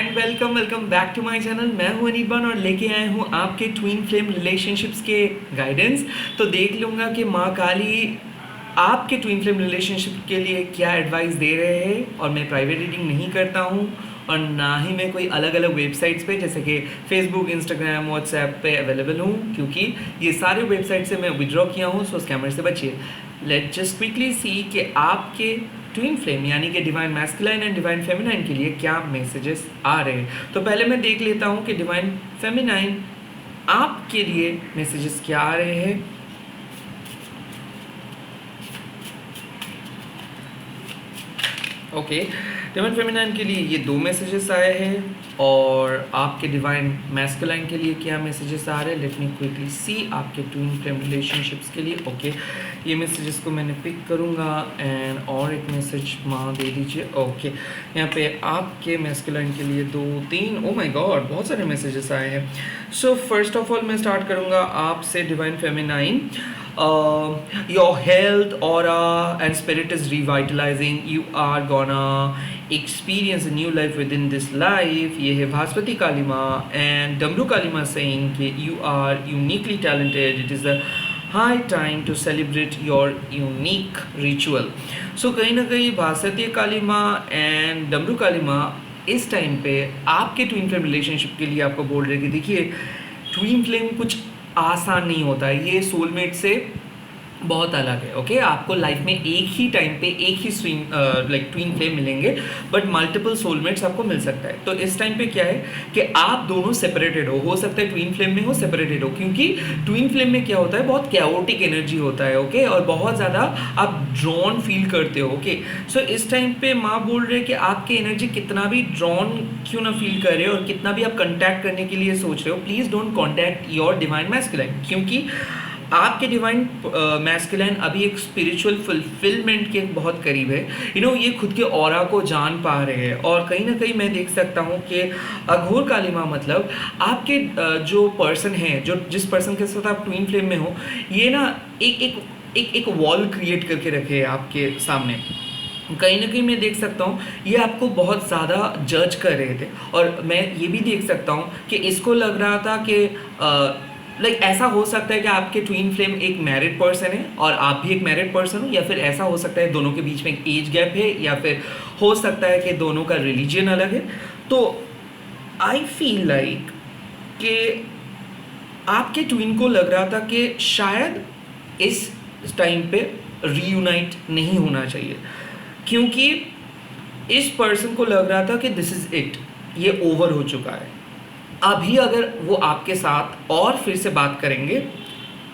And welcome back to my channel. मैं हूं अनिबान और लेके आया हूं आपके ट्विन फ्लेम रिलेशनशिप्स के गाइडेंस। तो देख लूँगा कि माँ काली आपके ट्विन फ्लेम रिलेशनशिप के लिए क्या एडवाइस दे रहे हैं। और मैं प्राइवेट रीडिंग नहीं करता हूं और ना ही मैं कोई अलग अलग वेबसाइट्स पे जैसे कि फेसबुक, इंस्टाग्राम, व्हाट्सएप पे अवेलेबल हूँ, क्योंकि ये सारे वेबसाइट से मैं विड्रॉ किया हूँ। सो स्कैमर से बचिए। लेट्स जस्ट क्विकली सी कि आपके ट्विन फ्लेम यानी कि divine masculine and divine feminine के लिए क्या मैसेजेस आ रहे हैं। तो पहले मैं देख लेता हूँ कि डिवाइन फेमिनाइन आपके लिए मैसेजेस क्या आ रहे हैं। ओके, डिवाइन फेमिनाइन के लिए ये 2 मैसेजेस आए हैं और आपके डिवाइन मैस्कुलाइन के लिए क्या मैसेजेस आ रहे हैं। लेट मी क्विकली सी आपके ट्विन फ्लेम रिलेशनशिप्स के लिए। ओके, ये मैसेजेस को मैंने पिक करूँगा एंड और एक मैसेज माँ दे दीजिए। ओके, यहाँ पे आपके मैस्कुलाइन के लिए 2-3 ओ माय गॉड बहुत सारे मैसेजेस आए हैं। सो फर्स्ट ऑफ ऑल मैं स्टार्ट करूँगा आपसे divine feminine. Your health, aura and spirit is revitalizing. You are gonna experience a new life within this life. ये है भास्वती कालिमा and डमरू कालिमा saying कि you are uniquely talented. It is a high time to celebrate your unique ritual. So कहीं ना कहीं Bhaswati कालिमा and डमरू कालिमा इस time पे आपके ट्विन फ्लेम रिलेशनशिप के लिए आपको बोल रहे कि देखिए, ट्विन फ्लेम कुछ आसान नहीं होता है। ये सोलमेट से बहुत अलग है। ओके, आपको लाइफ में एक ही टाइम पे एक ही ट्विन फ्लेम मिलेंगे, बट मल्टीपल सोलमेट्स आपको मिल सकता है। तो इस टाइम पे क्या है कि आप दोनों सेपरेटेड हो सकता है ट्विन फ्लेम में हो, सेपरेटेड हो, क्योंकि ट्विन फ्लेम में क्या होता है, बहुत कैओटिक एनर्जी होता है। ओके, और बहुत ज़्यादा आप ड्रॉन फील करते हो। ओके, सो इस टाइम पे माँ बोल रहे हैं कि आपकी एनर्जी कितना भी ड्रॉन क्यों ना फील कर रहे हो और कितना भी आप कंटैक्ट करने के लिए सोच रहे हो, please don't contact your divine masculine, क्योंकि आपके डिवाइन मैस्कुलाइन अभी एक स्पिरिचुअल फुलफिलमेंट के बहुत करीब है। ये खुद के ऑरा को जान पा रहे हैं और कहीं ना कहीं मैं देख सकता हूँ कि अघोर कालिमा मतलब आपके जो पर्सन है, जो जिस पर्सन के साथ आप ट्विन फ्लेम में हो, ये ना एक वॉल क्रिएट करके रखे है आपके सामने। कहीं ना कहीं मैं देख सकता हूँ ये आपको बहुत ज़्यादा जज कर रहे थे और मैं ये भी देख सकता हूँ कि इसको लग रहा था कि ऐसा हो सकता है कि आपके ट्विन फ्लेम एक मैरिड पर्सन है और आप भी एक मैरिड पर्सन हो, या फिर ऐसा हो सकता है दोनों के बीच में एक एज गैप है, या फिर हो सकता है कि दोनों का रिलीजन अलग है। तो आई फील लाइक कि आपके ट्विन को लग रहा था कि शायद इस टाइम पे रीयूनाइट नहीं होना चाहिए, क्योंकि इस पर्सन को लग रहा था कि दिस इज़ इट, ये ओवर हो चुका है। अभी अगर वो आपके साथ और फिर से बात करेंगे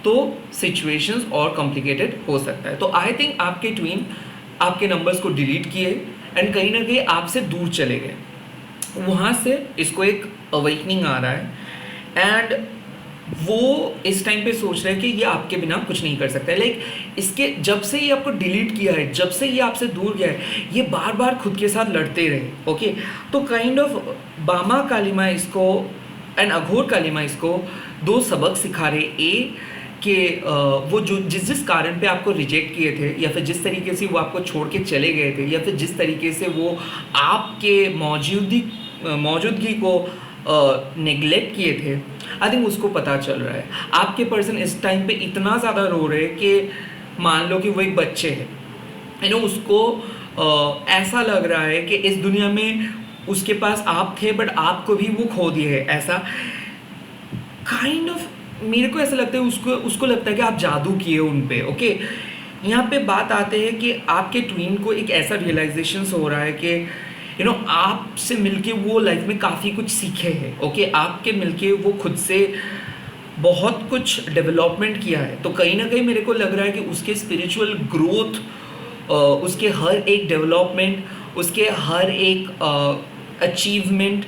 तो सिचुएशंस और कॉम्प्लिकेटेड हो सकता है। तो आई थिंक आपके ट्विन आपके नंबर्स को डिलीट किए एंड कहीं ना कहीं आपसे दूर चले गए। वहाँ से इसको एक अवेकनिंग आ रहा है एंड वो इस टाइम पे सोच रहे हैं कि ये आपके बिना कुछ नहीं कर सकता है। इसके जब से ये आपको डिलीट किया है, जब से ये आपसे दूर गया है, ये बार बार खुद के साथ लड़ते रहे। ओके, तो काइंड ऑफ बामा कालिमा इसको एंड अघोर कालिमा इसको 2 सबक सिखा रहे। कि वो जो जिस कारण पे आपको रिजेक्ट किए थे, या फिर जिस तरीके से वो आपको छोड़ के चले गए थे, या फिर जिस तरीके से वो आपके मौजूदगी को नेग्लेक्ट किए थे, आई थिंक उसको पता चल रहा है। आपके पर्सन इस टाइम पे इतना ज़्यादा रो रहे हैं कि मान लो कि वो एक बच्चे है, उसको ऐसा लग रहा है कि इस दुनिया में उसके पास आप थे बट आपको भी वो खो दिए है। ऐसा काइंड ऑफ मेरे को ऐसा लगता है, उसको लगता है कि आप जादू किए उन पे। ओके, यहाँ पे बात आते हैं कि आपके ट्विन को एक ऐसा रियलाइजेशन हो रहा है कि आपसे मिलके वो लाइफ में काफ़ी कुछ सीखे हैं। ओके, आपके मिलके वो खुद से बहुत कुछ डेवलपमेंट किया है। तो कहीं ना कहीं मेरे को लग रहा है कि उसके स्पिरिचुअल ग्रोथ, उसके हर एक डेवलपमेंट, उसके हर एक अचीवमेंट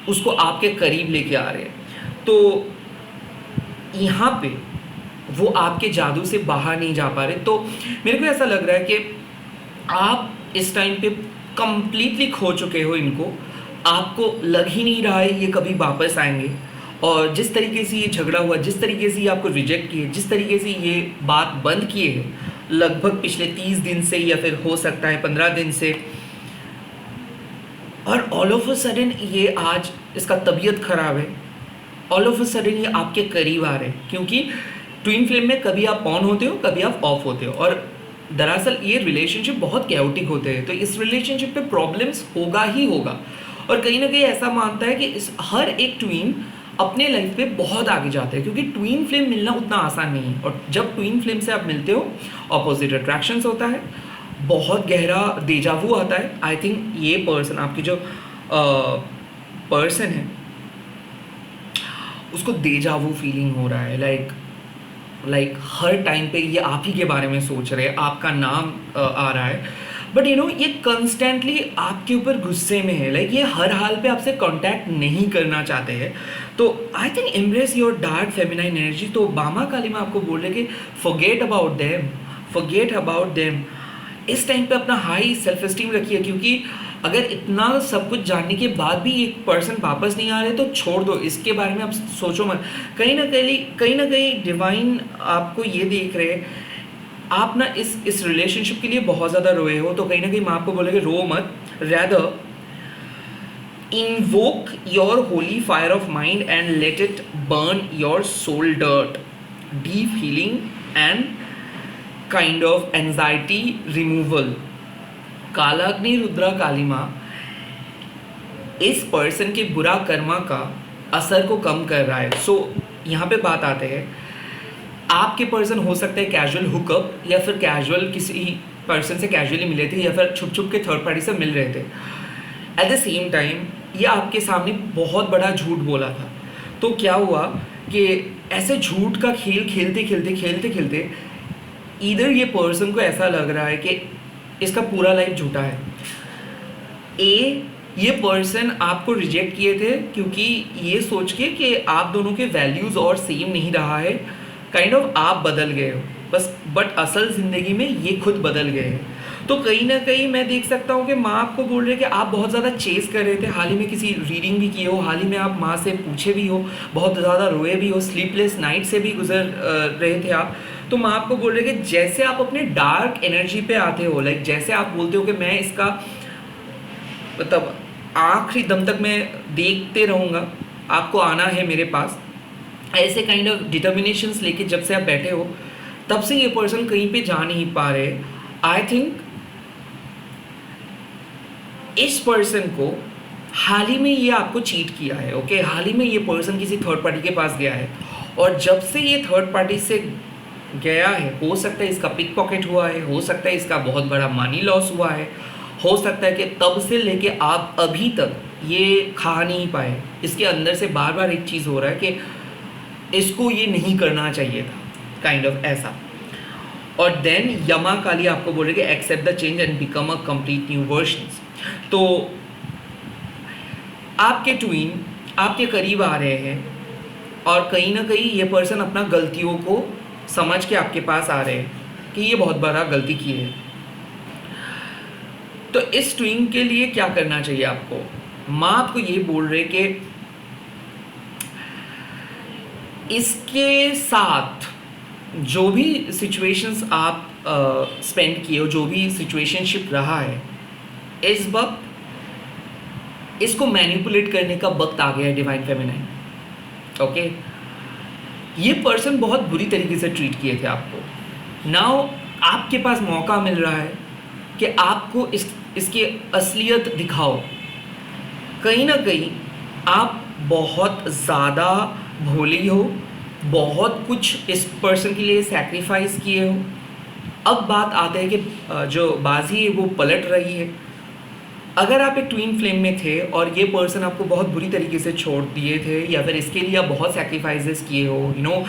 उसको आपके करीब लेके आ रहे हैं। तो यहाँ पे वो आपके जादू से बाहर नहीं जा पा रहे। तो मेरे को ऐसा लग रहा है कि आप इस टाइम पे कंप्लीटली खो चुके हो इनको। आपको लग ही नहीं रहा है ये कभी वापस आएंगे, और जिस तरीके से ये झगड़ा हुआ, जिस तरीके से ये आपको रिजेक्ट किए, जिस तरीके से ये बात बंद किए है लगभग पिछले 30 दिन से, या फिर हो सकता है 15 दिन से, और ऑल ऑफ अ सडन ये आज इसका तबीयत खराब है, ऑल ऑफ अ सडन ये आपके करीब आ रहे हैं, क्योंकि ट्विन फ्लेम में कभी आप ऑन होते हो कभी आप ऑफ होते हो, और दरअसल ये रिलेशनशिप बहुत कैओटिक होते हैं, तो इस रिलेशनशिप पे प्रॉब्लम्स होगा ही होगा। और कहीं ना कहीं ऐसा मानता है कि इस हर एक ट्विन अपने लाइफ पे बहुत आगे जाते हैं, क्योंकि ट्विन फ्लेम मिलना उतना आसान नहीं है, और जब ट्विन फ्लेम से आप मिलते हो ऑपोजिट अट्रैक्शंस होता है, बहुत गहरा डेजावू आता है। आई थिंक ये पर्सन, आपकी जो पर्सन है, उसको डेजावू फीलिंग हो रहा है, लाइक हर टाइम पे ये आप ही के बारे में सोच रहे हैं, आपका नाम आ रहा है, बट यू नो ये कंस्टेंटली आपके ऊपर गुस्से में है, लाइक ये हर हाल पे आपसे कांटेक्ट नहीं करना चाहते हैं। तो I think embrace your dark feminine energy. तो बामा काली में आपको बोल रहे कि फॉरगेट अबाउट देम। इस टाइम पे अपना हाई सेल्फ एस्टीम रखिए, क्योंकि अगर इतना सब कुछ जानने के बाद भी एक पर्सन वापस नहीं आ रहे तो छोड़ दो, इसके बारे में आप सोचो मत। कहीं ना कहीं डिवाइन आपको ये देख रहे हैं, आप ना इस रिलेशनशिप के लिए बहुत ज़्यादा रोए हो, तो कहीं ना कहीं मैं आपको बोलेंगे रो मत, rather invoke your holy fire of mind and let it burn your soul dirt, deep healing and kind of anxiety removal. Kalagni Rudra Kali माँ इस पर्सन के बुरा कर्मा का असर को कम कर रहा है। सो यहाँ पे बात आते हैं, आपके पर्सन हो सकता है कैजुअल हुकअप, या फिर कैजुअल किसी पर्सन से कैजुअली मिले थे, या फिर छुप छुप के थर्ड पार्टी से मिल रहे थे। एट द सेम टाइम ये आपके सामने बहुत बड़ा झूठ बोला था। तो क्या हुआ कि ऐसे झूठ का खेल खेलते इधर ये पर्सन को ऐसा लग रहा है कि इसका पूरा लाइफ झूठा है। ये पर्सन आपको रिजेक्ट किए थे क्योंकि ये सोच के कि आप दोनों के वैल्यूज़ और सेम नहीं रहा है, काइंड ऑफ आप बदल गए हो बस, बट असल ज़िंदगी में ये खुद बदल गए हैं। तो कहीं ना कहीं मैं देख सकता हूँ कि माँ आपको बोल रही है कि आप बहुत ज़्यादा चेस कर रहे थे, हाल ही में किसी रीडिंग भी किए हो, हाल ही में आप माँ से पूछे भी हो, बहुत ज़्यादा रोए भी हो, स्लीपलेस नाइट से भी गुजर रहे थे आप। तो माँ आपको बोल रही है कि जैसे आप अपने डार्क एनर्जी पे आते हो, लाइक जैसे आप बोलते हो कि मैं इसका मतलब आखिरी दम तक मैं देखते रहूँगा, आपको आना है मेरे पास, ऐसे काइंड ऑफ डिटर्मिनेशंस लेके जब से आप बैठे हो, तब से ये पर्सन कहीं पे जा नहीं पा रहे। आई थिंक इस पर्सन को हाल ही में ये आपको चीट किया है, ओके हाल ही में ये पर्सन किसी थर्ड पार्टी के पास गया है, और जब से ये थर्ड पार्टी से गया है, हो सकता है इसका पिक पॉकेट हुआ है, हो सकता है इसका बहुत बड़ा मनी लॉस हुआ है, हो सकता है कि तब से लेके आप अभी तक ये खा नहीं पाए, इसके अंदर से बार बार एक चीज़ हो रहा है कि इसको ये नहीं करना चाहिए था, काइंड ऑफ ऐसा। और देन यमा काली आपको बोलेगी accept the change and become a complete new versions. तो आपके ट्विन आपके करीब आ रहे हैं, और कहीं ना कहीं ये पर्सन अपना गलतियों को समझ के आपके पास आ रहे हैं कि ये बहुत बड़ा गलती की है। तो इस ट्विन के लिए क्या करना चाहिए आपको? माँ आपको ये बोल रहे कि इसके साथ जो भी सिचुएशंस आप स्पेंड किए हो, जो भी सिचुएशनशिप रहा है, इस वक्त इसको मैनिपुलेट करने का वक्त आ गया है डिवाइन फेमिनाइन, ओके। ये पर्सन बहुत बुरी तरीके से ट्रीट किए थे आपको, नाउ आपके पास मौका मिल रहा है कि आपको इसकी असलियत दिखाओ। कहीं ना कहीं आप बहुत ज़्यादा भोली हो, बहुत कुछ इस पर्सन के लिए सैक्रिफाइस किए हो। अब बात आते है कि जो बाजी है वो पलट रही है। अगर आप एक ट्विन फ्लेम में थे और ये पर्सन आपको बहुत बुरी तरीके से छोड़ दिए थे, या फिर इसके लिए आप बहुत सैक्रिफाइसेस किए हो, यू नो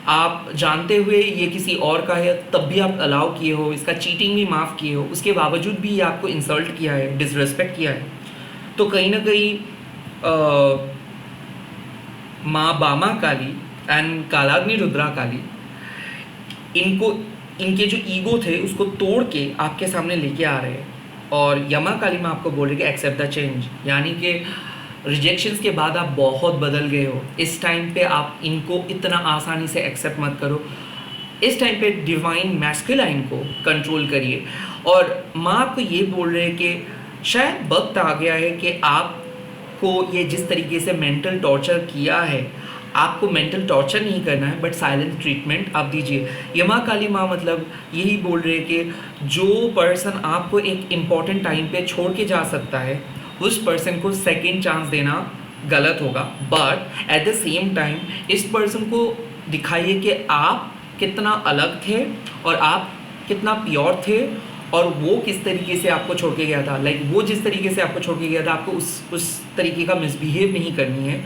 आप जानते हुए ये किसी और का है तब भी आप अलाउ किए हो, इसका चीटिंग भी माफ़ किए हो, उसके बावजूद भी ये आपको इंसल्ट किया है, डिसरिस्पेक्ट किया है, तो कहीं ना कहीं माँ बामा काली एंड कालाग्नि रुद्रा काली इनके जो ईगो थे उसको तोड़ के आपके सामने लेके आ रहे हैं। और यमा काली में आपको बोल रही कि एक्सेप्ट द चेंज, यानी कि रिजेक्शंस के बाद आप बहुत बदल गए हो। इस टाइम पे आप इनको इतना आसानी से एक्सेप्ट मत करो। इस टाइम पे डिवाइन मैस्कुलाइन को कंट्रोल करिए। और माँ आपको ये बोल रहे हैं कि शायद वक्त आ गया है कि आपको ये जिस तरीके से मेंटल टॉर्चर किया है, आपको मेंटल टॉर्चर नहीं करना है, बट साइलेंट ट्रीटमेंट आप दीजिए। यमा काली माँ मतलब यही बोल रहे हैं कि जो पर्सन आपको एक इम्पॉर्टेंट टाइम पे छोड़ के जा सकता है, उस पर्सन को सेकेंड चांस देना गलत होगा। But at the same time इस पर्सन को दिखाइए कि आप कितना अलग थे और आप कितना प्योर थे, और वो किस तरीके से आपको छोड़ के गया था। लाइक वो जिस तरीके से आपको छोड़ के गया था, आपको उस तरीके का मिसबिहेव नहीं करनी है।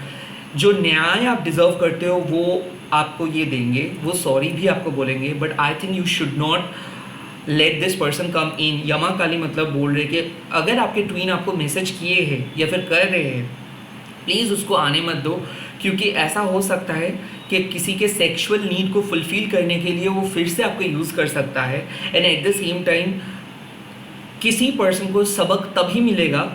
जो न्याय आप डिज़र्व करते हो वो आपको ये देंगे, वो सॉरी भी आपको बोलेंगे, but I think you should not let this person come in. Yama Kali मतलब बोल रहे कि अगर आपके ट्वीन आपको मैसेज किए हैं या फिर कर रहे हैं, प्लीज़ उसको आने मत दो, क्योंकि ऐसा हो सकता है कि किसी के सेक्सुअल नीड को फुलफ़िल करने के लिए वो फिर से आपको यूज़ कर सकता है। And at the same time किसी पर्सन को सबक तभी मिलेगा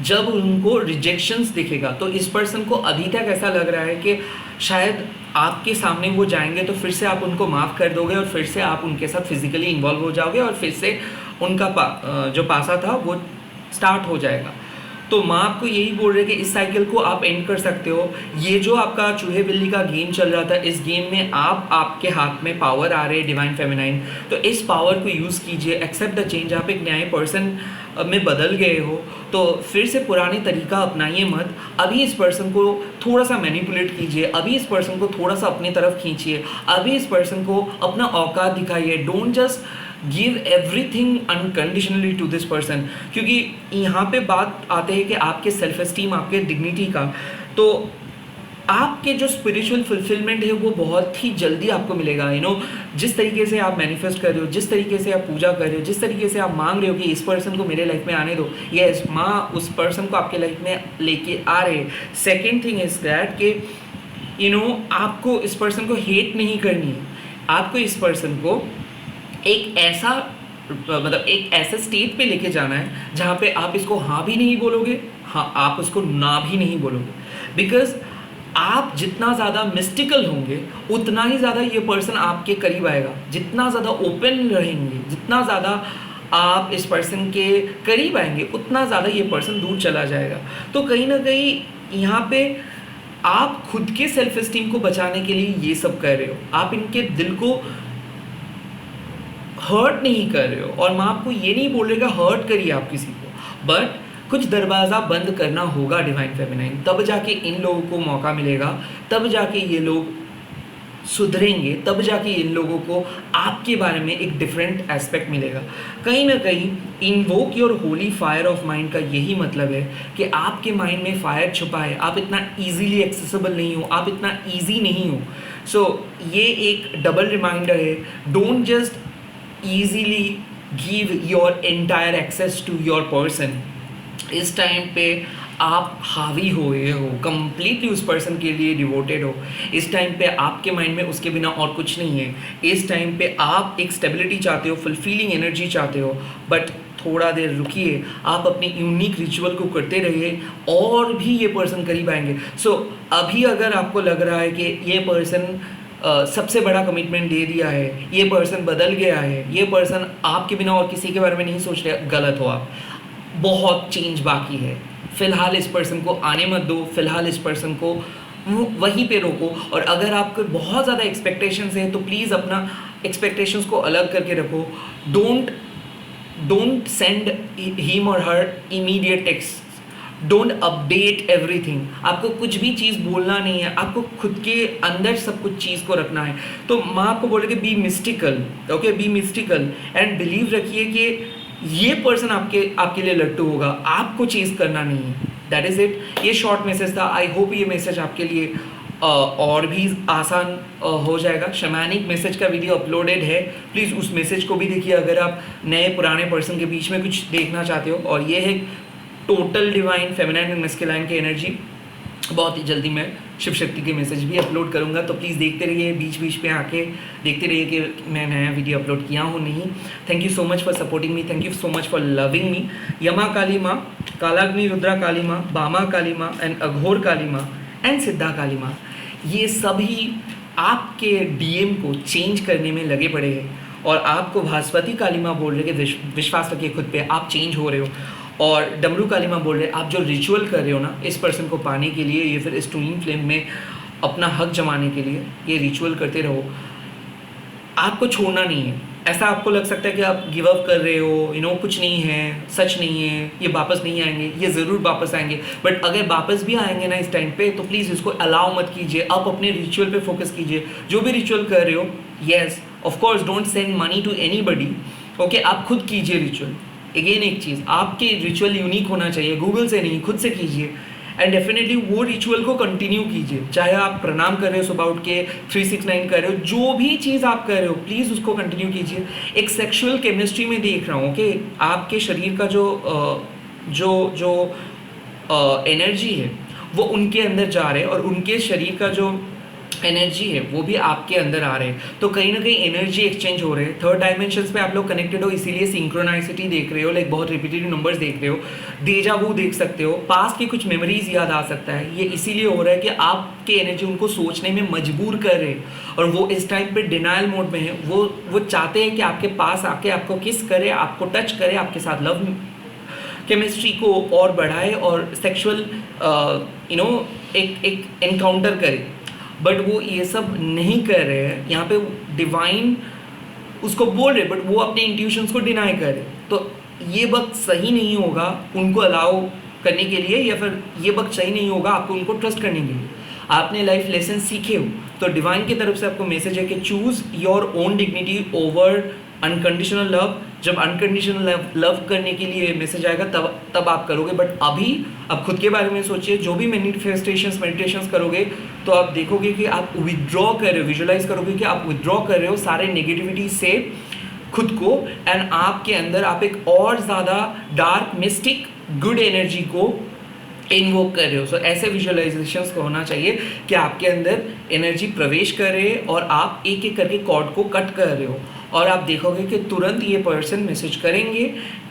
जब उनको रिजेक्शंस दिखेगा। तो इस पर्सन को अभी तक ऐसा लग रहा है कि शायद आपके सामने वो जाएंगे तो फिर से आप उनको माफ़ कर दोगे और फिर से आप उनके साथ फिजिकली इन्वॉल्व हो जाओगे और फिर से उनका जो पासा था वो स्टार्ट हो जाएगा। तो माँ आपको यही बोल रहे हैं कि इस साइकिल को आप एंड कर सकते हो। ये जो आपका चूहे बिल्ली का गेम चल रहा था, इस गेम में आपके हाथ में पावर आ रहे हैं डिवाइन फेमिनाइन, तो इस पावर को यूज़ कीजिए। Accept the change. आप एक नए पर्सन में बदल गए हो तो फिर से पुराने तरीका अपनाइए मत। अभी इस पर्सन को थोड़ा सा मैनिपुलेट कीजिए, अभी इस पर्सन को थोड़ा सा अपनी तरफ खींचिए, अभी इस पर्सन को अपना औकात दिखाइए। Don't just give everything unconditionally to this person, क्योंकि यहाँ पे बात आते हैं कि आपके सेल्फ एस्टीम, आपके डिग्निटी का। तो आपके जो स्पिरिचुअल फुलफिलमेंट है वो बहुत ही जल्दी आपको मिलेगा। जिस तरीके से आप मैनिफेस्ट कर रहे हो, जिस तरीके से आप पूजा कर रहे हो, जिस तरीके से आप मांग रहे हो कि इस पर्सन को मेरे लाइफ में आने दो, यस माँ उस पर्सन को आपके लाइफ में लेके आ रहे हैं। सेकेंड थिंग इज दैट कि आपको इस पर्सन को हेट नहीं करनी है। आपको इस पर्सन को एक ऐसे स्टेट पे लेके जाना है जहाँ पे आप इसको हाँ भी नहीं बोलोगे, हाँ आप उसको ना भी नहीं बोलोगे। बिकॉज आप जितना ज़्यादा मिस्टिकल होंगे उतना ही ज़्यादा ये पर्सन आपके करीब आएगा। जितना ज़्यादा ओपन रहेंगे, जितना ज़्यादा आप इस पर्सन के करीब आएंगे, उतना ज़्यादा ये पर्सन दूर चला जाएगा। तो कहीं ना कहीं यहाँ पे आप खुद के सेल्फ एस्टीम को बचाने के लिए ये सब कर रहे हो। आप इनके दिल को हर्ट नहीं कर रहे हो, और मैं आपको ये नहीं बोल रहा हर्ट करिए आप किसी को, बट कुछ दरवाज़ा बंद करना होगा डिवाइन फेमिनाइन। तब जाके इन लोगों को मौका मिलेगा, तब जाके ये लोग सुधरेंगे, तब जाके इन लोगों को आपके बारे में एक डिफरेंट एस्पेक्ट मिलेगा। कहीं ना कहीं invoke your holy fire of mind का यही मतलब है कि आपके माइंड में फायर छुपा है। आप इतना ईजीली एक्सेसिबल नहीं हो, आप इतना ईजी नहीं हो। सो ये एक डबल रिमाइंडर है, don't just easily give your entire access to your person। इस टाइम पे आप हावी हुए हो, कंप्लीटली उस पर्सन के लिए डिवोटेड हो। इस टाइम पे आपके माइंड में उसके बिना और कुछ नहीं है। इस टाइम पे आप एक स्टेबिलिटी चाहते हो, फुलफिलिंग एनर्जी चाहते हो, बट थोड़ा देर रुकिए, आप अपनी यूनिक रिचुअल को करते रहिए और भी ये पर्सन करीब आएंगे। सो अभी अगर आपको लग रहा है कि ये पर्सन सबसे बड़ा कमिटमेंट दे दिया है, ये पर्सन बदल गया है, ये पर्सन आपके बिना और किसी के बारे में नहीं सोच रहे, गलत हो आप। बहुत चेंज बाकी है। फ़िलहाल इस पर्सन को आने मत दो, फ़िलहाल इस पर्सन को वहीं पे रोको। और अगर आपको बहुत ज़्यादा एक्सपेक्टेशंस है तो प्लीज़ अपना एक्सपेक्टेशंस को अलग करके रखो। Don't send him or her immediate text, don't update everything. आपको कुछ भी चीज़ बोलना नहीं है, आपको खुद के अंदर सब कुछ चीज़ को रखना है। तो मैं आपको बोल रही कि be mystical, okay, be mystical and believe रखिए कि ये पर्सन आपके लिए लट्टू होगा, आपको चीज़ करना नहीं है। That is it. ये शॉर्ट मैसेज था। आई होप ये मैसेज आपके लिए और भी आसान हो जाएगा। शैमानिक मैसेज का वीडियो अपलोडेड है, प्लीज़ उस मैसेज को भी देखिए अगर आप नए पुराने पर्सन के बीच में कुछ देखना चाहते हो। और ये है total divine feminine and masculine की एनर्जी। बहुत ही जल्दी मैं शिव शक्ति के मैसेज भी अपलोड करूंगा, तो प्लीज़ देखते रहिए, बीच बीच पे आके देखते रहिए कि मैं नया वीडियो अपलोड किया हूँ नहीं। Thank you so much for supporting me, thank you so much for loving me. यमा काली माँ, कालाग्नि रुद्रा काली माँ, बामा काली माँ एंड अघोर काली माँ एंड सिद्धा काली माँ, ये सभी आपके डीएम को चेंज करने में लगे पड़े हैं। और आपको भास्वती काली माँ बोल रहे कि विश्वास रखिए खुद पे, आप चेंज हो रहे हो। और डमरू काली माँ बोल रहे हैं, आप जो रिचुअल कर रहे हो ना इस पर्सन को पाने के लिए या फिर इस ट्विन फ्लेम में अपना हक जमाने के लिए, ये रिचुअल करते रहो, आपको छोड़ना नहीं है। ऐसा आपको लग सकता है कि आप गिव अप कर रहे हो, कुछ नहीं है, सच नहीं है, ये वापस नहीं आएंगे, ये ज़रूर वापस आएंगे, बट अगर वापस भी आएंगे ना इस टाइम पे तो प्लीज़ इसको अलाउ मत कीजिए। आप अपने रिचुअल पे फोकस कीजिए, जो भी रिचुअल कर रहे हो। Yes of course don't send money to anybody, okay, आप खुद कीजिए रिचुअल। अगेन एक चीज़, आपके रिचुअल यूनिक होना चाहिए, गूगल से नहीं, खुद से कीजिए। एंड डेफिनेटली वो रिचुअल को कंटिन्यू कीजिए, चाहे आप प्रणाम कर रहे हो, सुबह उठ के 369 कर रहे हो, जो भी चीज़ आप कर रहे हो प्लीज़ उसको कंटिन्यू कीजिए। एक सेक्सुअल केमिस्ट्री में देख रहा हूँ कि आपके शरीर का जो एनर्जी है वो उनके अंदर जा रहे हैं और उनके शरीर का जो एनर्जी है वो भी आपके अंदर आ रहे हैं, तो कहीं ना कहीं एनर्जी एक्सचेंज हो रहे हैं। थर्ड डायमेंशंस पे आप लोग कनेक्टेड हो, इसीलिए सिंक्रोनाइसिटी देख रहे हो, लाइक बहुत रिपीटेटिव नंबर्स देख रहे हो, डेजा वू देख सकते हो, पास्ट की कुछ मेमोरीज याद आ सकता है। ये इसीलिए हो रहा है कि आपके एनर्जी उनको सोचने में मजबूर कर रहे हैं और वो इस टाइम पे डिनायल मोड में है। वो चाहते हैं कि आपके पास आके आपको किस करे, आपको टच करे, आपके साथ लव केमिस्ट्री को और बढ़ाए और सेक्सुअल एक एनकाउंटर करे, बट वो ये सब नहीं कर रहे हैं। यहाँ पे डिवाइन उसको बोल रहे बट वो अपने इंट्यूशंस को डिनाई कर रहे, तो ये वक्त सही नहीं होगा उनको अलाउ करने के लिए, या फिर ये वक्त सही नहीं होगा आपको उनको ट्रस्ट करने के लिए। आपने लाइफ लेसन सीखे हो तो डिवाइन की तरफ से आपको मैसेज है कि choose your own dignity over unconditional love. जब अनकंडीशनल लव करने के लिए मैसेज आएगा तब आप करोगे, बट अभी आप खुद के बारे में सोचिए। जो भी मैनिफेस्टेशंस मेडिटेशंस करोगे तो आप देखोगे कि आप विदड्रॉ कर रहे हो, विजुअलाइज करोगे कि आप विदड्रॉ कर रहे हो सारे नेगेटिविटी से खुद को, एंड आपके अंदर आप एक और ज़्यादा डार्क मिस्टिक गुड एनर्जी को इन्वोक कर रहे हो। सो ऐसे विजुअलाइजेशंस को होना चाहिए कि आपके अंदर एनर्जी प्रवेश कर रहे और आप एक एक करके कॉर्ड को कट कर रहे हो, और आप देखोगे कि तुरंत ये पर्सन मैसेज करेंगे।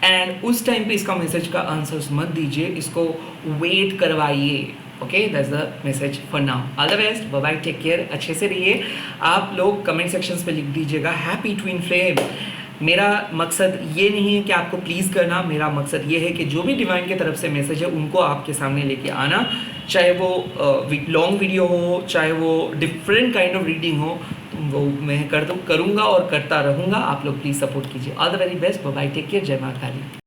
एंड उस टाइम पे इसका मैसेज का आंसर्स मत दीजिए, इसको वेट करवाइए। Okay, that's the message for now. All the best, bye bye, take care, अच्छे से रहिए। आप लोग कमेंट सेक्शंस पे लिख दीजिएगा हैप्पी ट्विन फ्लेम। मेरा मकसद ये नहीं है कि आपको प्लीज़ करना, मेरा मकसद ये है कि जो भी डिवाइन की तरफ से मैसेज है उनको आपके सामने लेके आना, चाहे वो लॉन्ग वीडियो हो, चाहे वो डिफरेंट काइंड ऑफ रीडिंग हो, वो मैं करूँगा और करता रहूँगा। आप लोग प्लीज़ सपोर्ट कीजिए। All the very best, bye bye, take care, जय माता काली।